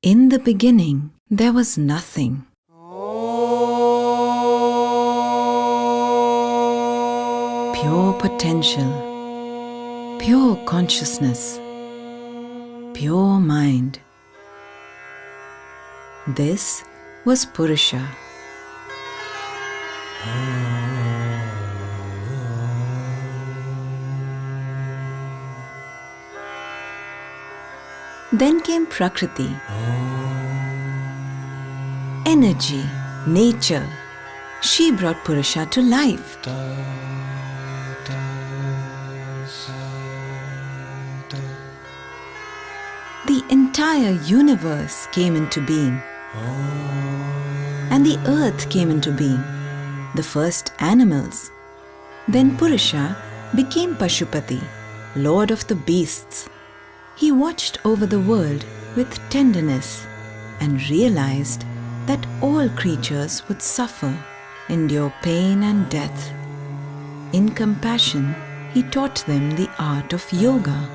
In the beginning, there was nothing. Pure potential, pure consciousness, pure mind. This was Purusha. Then came Prakriti, energy, nature. She brought Purusha to life. The entire universe came into being, and the earth came into being, the first animals. Then Purusha became Pashupati, lord of the beasts. He watched over the world with tenderness and realized that all creatures would suffer, endure pain and death. In compassion, he taught them the art of yoga.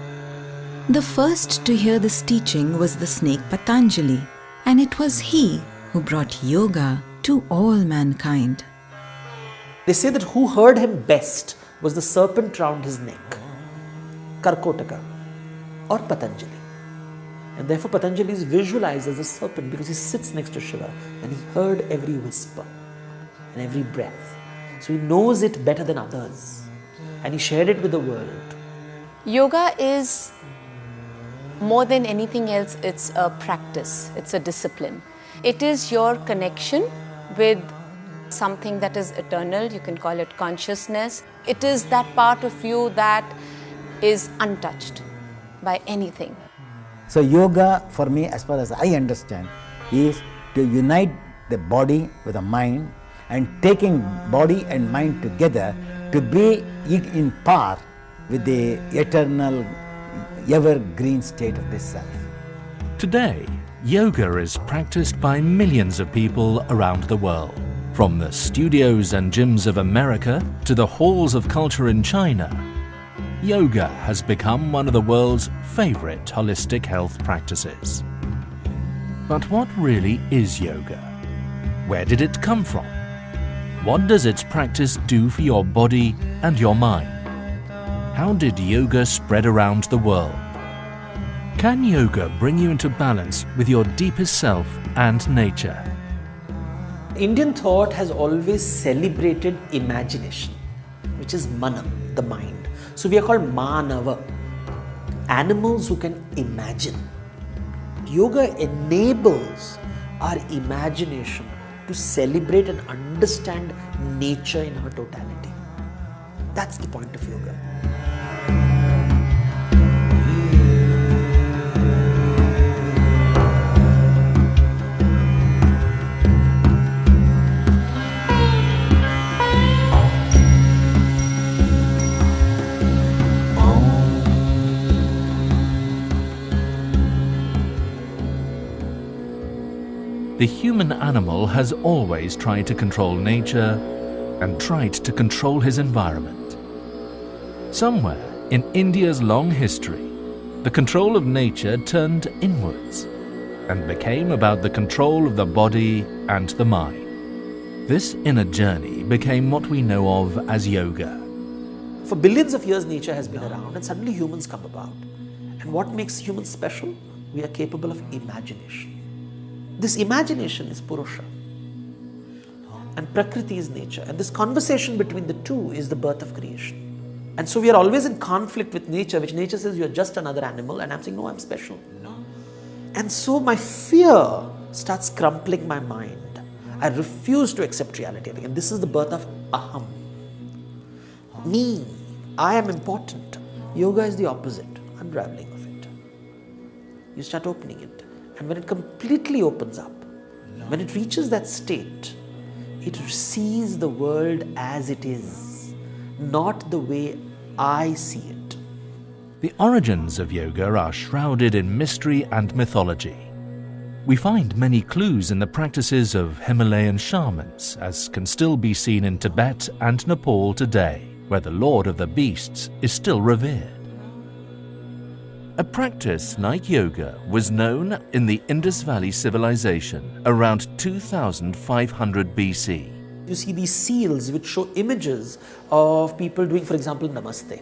The first to hear this teaching was the snake Patanjali, and it was he who brought yoga to all mankind. They say that who heard him best was the serpent round his neck, Karkotaka, or Patanjali. And therefore Patanjali is visualized as a serpent because he sits next to Shiva and he heard every whisper and every breath. So he knows it better than others and he shared it with the world. Yoga is more than anything else, it's a practice, it's a discipline. It is your connection with something that is eternal, you can call it consciousness. It is that part of you that is untouched by anything. So yoga for me, as far as I understand, is to unite the body with the mind and taking body and mind together to be in par with the eternal, evergreen state of this self. Today, yoga is practiced by millions of people around the world. From the studios and gyms of America to the halls of culture in China, yoga has become one of the world's favorite holistic health practices. But what really is yoga? Where did it come from? What does its practice do for your body and your mind? How did yoga spread around the world? Can yoga bring you into balance with your deepest self and nature? Indian thought has always celebrated imagination, which is mana, the mind. So we are called Manava, animals who can imagine. Yoga enables our imagination to celebrate and understand nature in her totality. That's the point of yoga. The human animal has always tried to control nature and tried to control his environment. Somewhere in India's long history, the control of nature turned inwards and became about the control of the body and the mind. This inner journey became what we know of as yoga. For billions of years, nature has been around and suddenly humans come about. And what makes humans special? We are capable of imagination. This imagination is Purusha and Prakriti is nature, and this conversation between the two is the birth of creation. And so we are always in conflict with nature, which nature says you are just another animal, and I'm saying no, I'm special. And so my fear starts crumpling my mind. I refuse to accept reality again. This is the birth of aham. Me, I am important. Yoga is the opposite, unraveling of it. You start opening it. And when it completely opens up, when it reaches that state, it sees the world as it is, not the way I see it. The origins of yoga are shrouded in mystery and mythology. We find many clues in the practices of Himalayan shamans, as can still be seen in Tibet and Nepal today, where the Lord of the Beasts is still revered. A practice like yoga was known in the Indus Valley civilization around 2500 BC. You see these seals which show images of people doing, for example, namaste.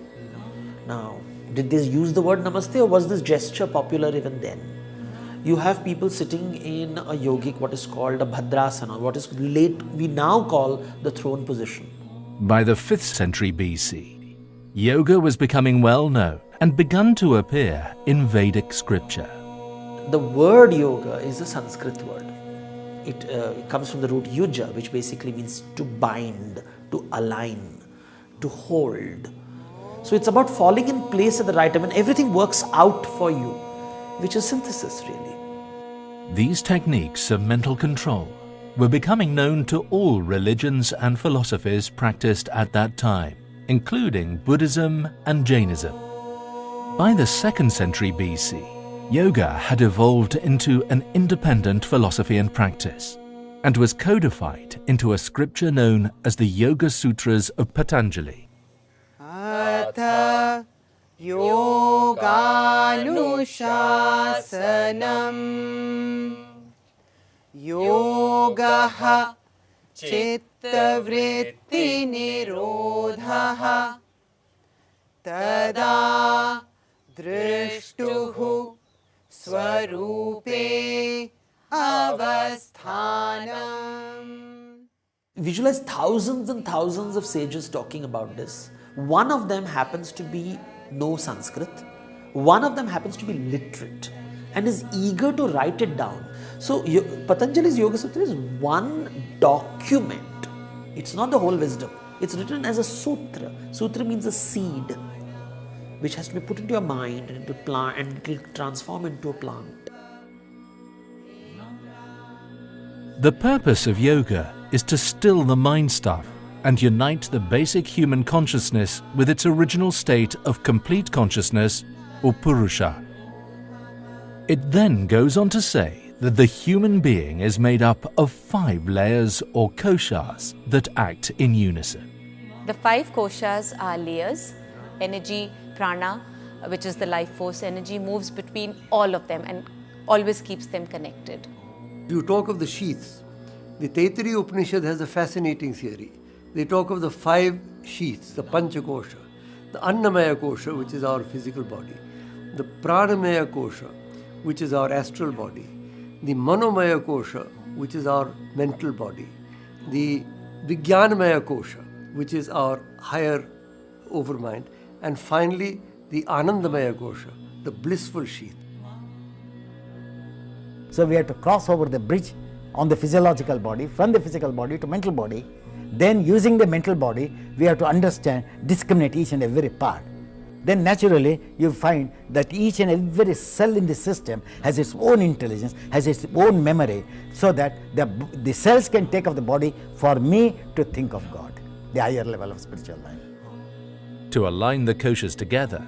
Now, did they use the word namaste, or was this gesture popular even then? You have people sitting in a yogic, what is called a bhadrasana, what is we now call the throne position. By the 5th century BC, yoga was becoming well known and begun to appear in Vedic scripture. The word yoga is a Sanskrit word. It comes from the root yuja, which basically means to bind, to align, to hold. So it's about falling in place at the right time, and everything works out for you, which is synthesis really. These techniques of mental control were becoming known to all religions and philosophies practiced at that time, including Buddhism and Jainism. By the 2nd century BC, yoga had evolved into an independent philosophy and practice, and was codified into a scripture known as the Yoga Sutras of Patanjali. Atha yoganushasanam yogaha chittavritti nirodhaha tada drishtuhu swarupe avasthanam. Visualize thousands and thousands of sages talking about this. One of them happens to know Sanskrit. One of them happens to be literate and is eager to write it down. So Patanjali's Yoga Sutra is one document. It's not the whole wisdom. It's written as a sutra. Sutra means a seed, which has to be put into your mind and into plant, and it will transform into a plant. The purpose of yoga is to still the mind stuff and unite the basic human consciousness with its original state of complete consciousness, or purusha. It then goes on to say that the human being is made up of 5 layers or koshas that act in unison. The 5 koshas are layers. Energy, prana, which is the life force energy, moves between all of them and always keeps them connected. You talk of the sheaths. The Taittiriya Upanishad has a fascinating theory. They talk of the 5 sheaths, the Panchakosha, the Annamaya Kosha, which is our physical body, the Pranamaya Kosha, which is our astral body, the Manomaya Kosha, which is our mental body, the Vijnanamaya Kosha, which is our higher overmind, and finally the Anandamaya Kosha, the blissful sheath. So we have to cross over the bridge on the physiological body, from the physical body to mental body. Then using the mental body, we have to understand, discriminate each and every part. Then naturally you find that each and every cell in the system has its own intelligence, has its own memory, so that the cells can take of the body for me to think of God, the higher level of spiritual life. To align the koshas together,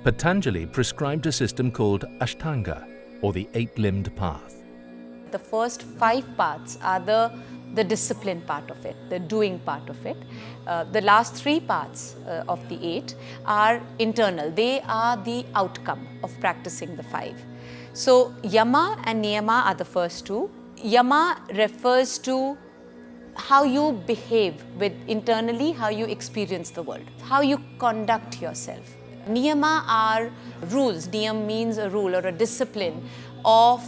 Patanjali prescribed a system called Ashtanga, or the 8-limbed path. The first 5 parts are the discipline part of it, the doing part of it. The last 3 parts of the 8 are internal. They are the outcome of practicing the 5. So yama and niyama are the first 2. Yama refers to how you behave with internally, how you experience the world, how you conduct yourself. Niyama are rules. Niyam means a rule or a discipline of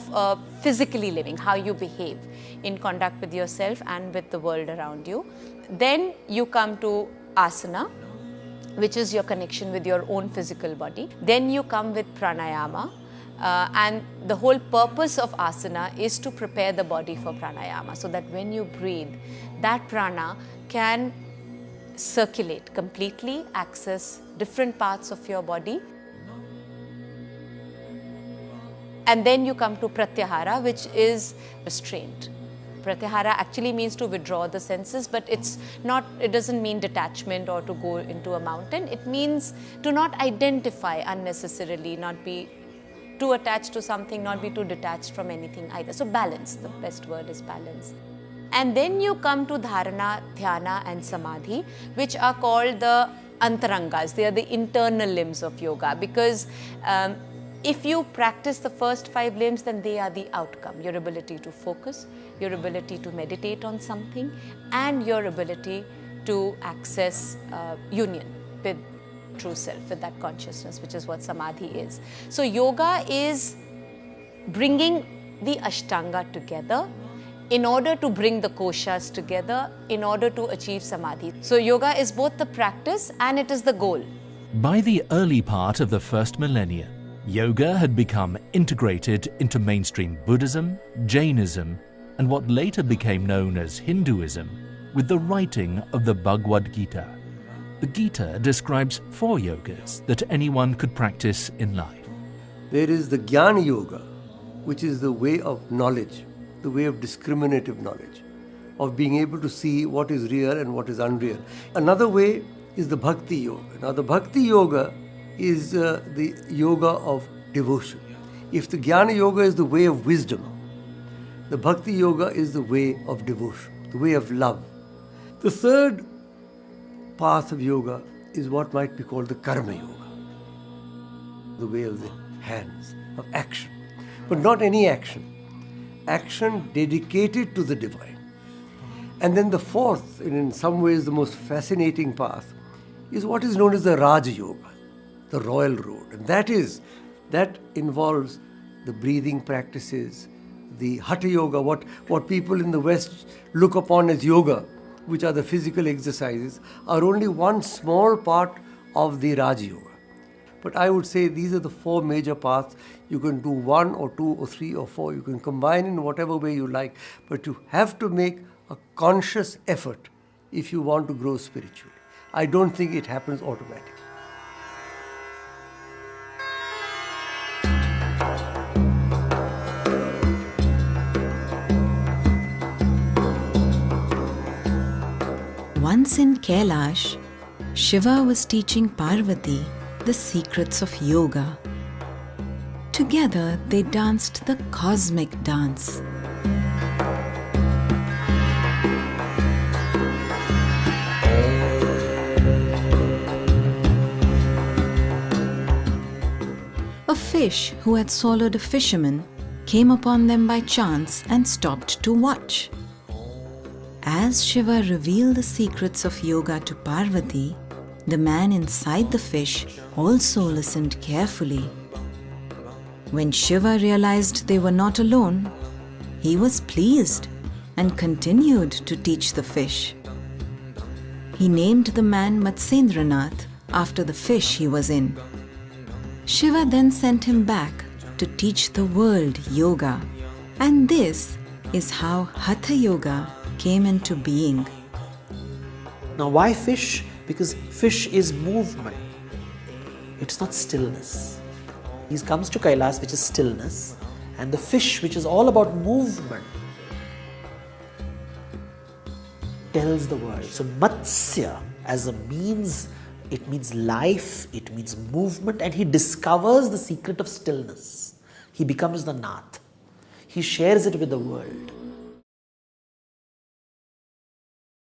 physically living, how you behave in conduct with yourself and with the world around you. Then you come to asana, which is your connection with your own physical body. Then you come with pranayama, and the whole purpose of asana is to prepare the body for pranayama, so that when you breathe, that prana can circulate completely, access different parts of your body. And then you come to pratyahara, which is restraint. Pratyahara actually means to withdraw the senses, but it doesn't mean detachment or to go into a mountain. It means to not identify unnecessarily, not be too attached to something, not be too detached from anything either. So balance, the best word is balance. And then you come to dharana, dhyana and samadhi, which are called the antarangas. They are the internal limbs of yoga, because If you practice the first 5 limbs, then they are the outcome. Your ability to focus, your ability to meditate on something, and your ability to access union with true self, with that consciousness, which is what samadhi is. So yoga is bringing the ashtanga together in order to bring the koshas together, in order to achieve samadhi. So yoga is both the practice and it is the goal. By the early part of the first millennium, yoga had become integrated into mainstream Buddhism, Jainism, and what later became known as Hinduism, with the writing of the Bhagavad Gita. The Gita describes 4 yogas that anyone could practice in life. There is the Jnana Yoga, which is the way of knowledge, the way of discriminative knowledge, of being able to see what is real and what is unreal. Another way is the Bhakti Yoga. Now, the Bhakti Yoga is the yoga of devotion. If the Jnana Yoga is the way of wisdom, the Bhakti Yoga is the way of devotion, the way of love. The third path of yoga is what might be called the Karma Yoga, the way of the hands, of action. But not any action. Action dedicated to the divine. And then the fourth, and in some ways the most fascinating path, is what is known as the Raja Yoga, the royal road. And that involves the breathing practices, the Hatha Yoga, what people in the West look upon as yoga, which are the physical exercises, are only one small part of the Raja Yoga. But I would say these are the 4 major paths. You can do 1 or 2 or 3 or 4. You can combine in whatever way you like. But you have to make a conscious effort if you want to grow spiritually. I don't think it happens automatically. Once in Kailash, Shiva was teaching Parvati the secrets of yoga. Together they danced the cosmic dance. A fish who had swallowed a fisherman came upon them by chance and stopped to watch. As Shiva revealed the secrets of yoga to Parvati, the man inside the fish also listened carefully. When Shiva realized they were not alone, he was pleased and continued to teach the fish. He named the man Matsyendranath after the fish he was in. Shiva then sent him back to teach the world yoga. And this is how Hatha Yoga came into being. Now, why fish? Because fish is movement. It's not stillness. He comes to Kailas, which is stillness, and the fish, which is all about movement, tells the world. So Matsya as a means, it means life, it means movement, and he discovers the secret of stillness. He becomes the Nath. He shares it with the world.